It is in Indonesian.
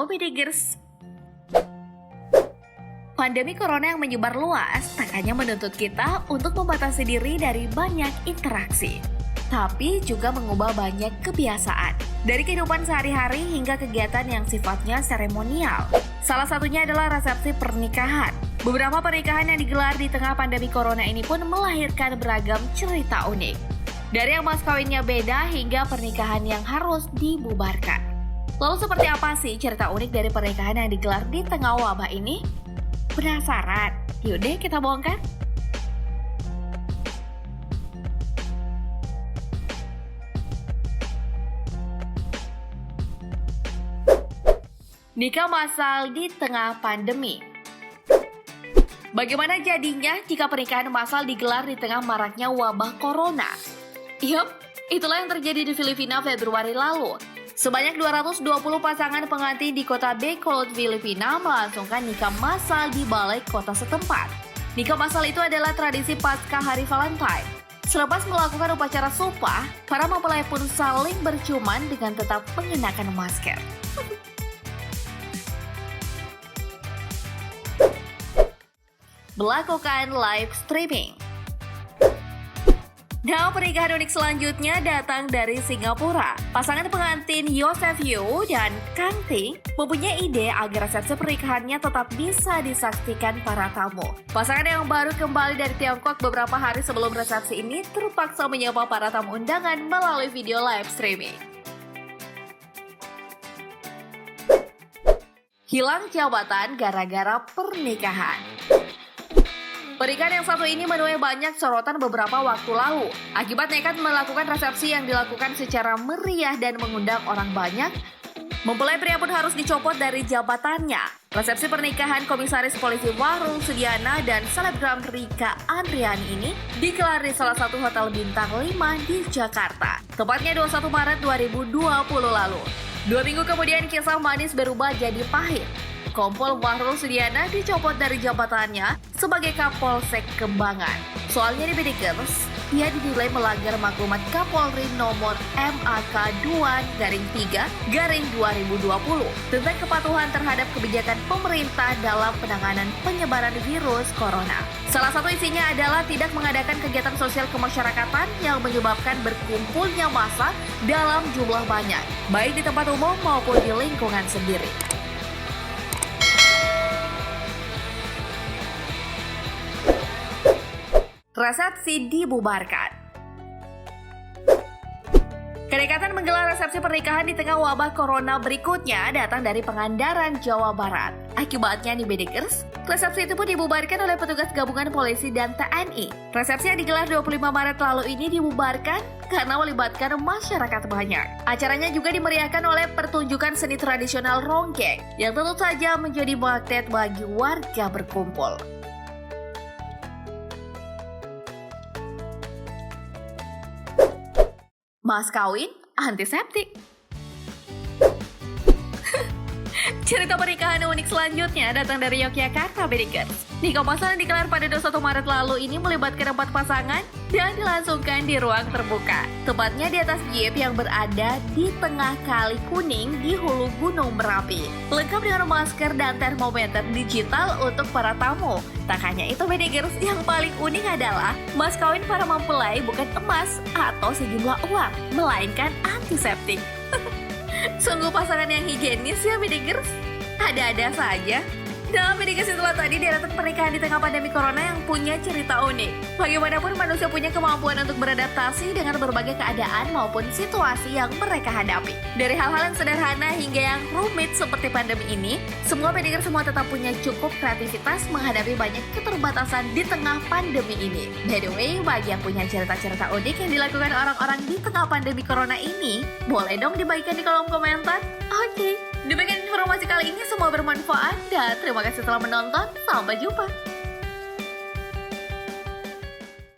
Halo Bidigers. Pandemi corona yang menyebar luas tak hanya menuntut kita untuk membatasi diri dari banyak interaksi, tapi juga mengubah banyak kebiasaan. Dari kehidupan sehari-hari hingga kegiatan yang sifatnya seremonial. Salah satunya adalah resepsi pernikahan. Beberapa pernikahan yang digelar di tengah pandemi corona ini pun melahirkan beragam cerita unik. Dari yang mas kawinnya beda hingga pernikahan yang harus dibubarkan. Lalu seperti apa sih cerita unik dari pernikahan yang digelar di tengah wabah ini? Penasaran? Yaudah kita bongkar. Nikah massal di tengah pandemi. Bagaimana jadinya jika pernikahan massal digelar di tengah maraknya wabah corona? Yup, itulah yang terjadi di Filipina Februari lalu. Sebanyak 220 pasangan pengantin di kota Bacolod, Filipina melangsungkan nikah massal di balai kota setempat. Nikah massal itu adalah tradisi pasca hari Valentine. Selepas melakukan upacara sumpah, para mempelai pun saling berciuman dengan tetap mengenakan masker. Melakukan live streaming. Nah, pernikahan unik selanjutnya datang dari Singapura. Pasangan pengantin Yosef Yu dan Kang Ting mempunyai ide agar resepsi pernikahannya tetap bisa disaksikan para tamu. Pasangan yang baru kembali dari Tiongkok beberapa hari sebelum resepsi ini terpaksa menyapa para tamu undangan melalui video live streaming. Hilang jabatan gara-gara pernikahan. Pernikahan yang satu ini menuai banyak sorotan beberapa waktu lalu. Akibat nekat melakukan resepsi yang dilakukan secara meriah dan mengundang orang banyak, mempelai pria pun harus dicopot dari jabatannya. Resepsi pernikahan Komisaris Polisi Wahrul Sudiana dan selebgram Rika Andriani ini digelar di salah satu hotel bintang 5 di Jakarta. Tepatnya 21 Maret 2020 lalu. 2 minggu kemudian kisah manis berubah jadi pahit. Kompol Wahrul Sudiana dicopot dari jabatannya sebagai Kapolsek Kembangan. Soalnya di Bidigers, dia dinilai melanggar maklumat Kapolri nomor MAK 2-3-2020 tentang kepatuhan terhadap kebijakan pemerintah dalam penanganan penyebaran virus corona. Salah satu isinya adalah tidak mengadakan kegiatan sosial kemasyarakatan yang menyebabkan berkumpulnya massa dalam jumlah banyak, baik di tempat umum maupun di lingkungan sendiri. Resepsi dibubarkan. Kedekatan menggelar resepsi pernikahan di tengah wabah corona berikutnya datang dari Pangandaran, Jawa Barat. Akibatnya di Bidigers, resepsi itu pun dibubarkan oleh petugas gabungan polisi dan TNI. Resepsi yang digelar 25 Maret lalu ini dibubarkan karena melibatkan masyarakat banyak. Acaranya juga dimeriahkan oleh pertunjukan seni tradisional ronggeng yang tentu saja menjadi magnet bagi warga berkumpul. Mas kawin antiseptik. Cerita pernikahan unik selanjutnya datang dari Yogyakarta, Bidigers. Nikah massal yang digelar pada 21 Maret lalu ini melibatkan 4 pasangan dan dilangsungkan di ruang terbuka. Tepatnya di atas jeep yang berada di tengah Kali Kuning di hulu Gunung Merapi. Lengkap dengan masker dan termometer digital untuk para tamu. Tak hanya itu, Bidigers, yang paling unik adalah mas kawin para mempelai bukan emas atau sejumlah uang, melainkan antiseptik. Sungguh pasangan yang higienis ya, Bidigers. Ada-ada saja. Dalam Bidigers itulah tadi deretan pernikahan di tengah pandemi corona yang punya cerita unik. Bagaimanapun manusia punya kemampuan untuk beradaptasi dengan berbagai keadaan maupun situasi yang mereka hadapi. Dari hal-hal yang sederhana hingga yang rumit seperti pandemi ini, semua Bidigers semua tetap punya cukup kreativitas menghadapi banyak keterbatasan di tengah pandemi ini. By the way, bagi yang punya cerita-cerita unik yang dilakukan orang-orang di tengah pandemi corona ini, boleh dong dibagikan di kolom komentar. Oke. Demikian informasi kali ini, semua bermanfaat dan terima kasih telah menonton. Sampai jumpa.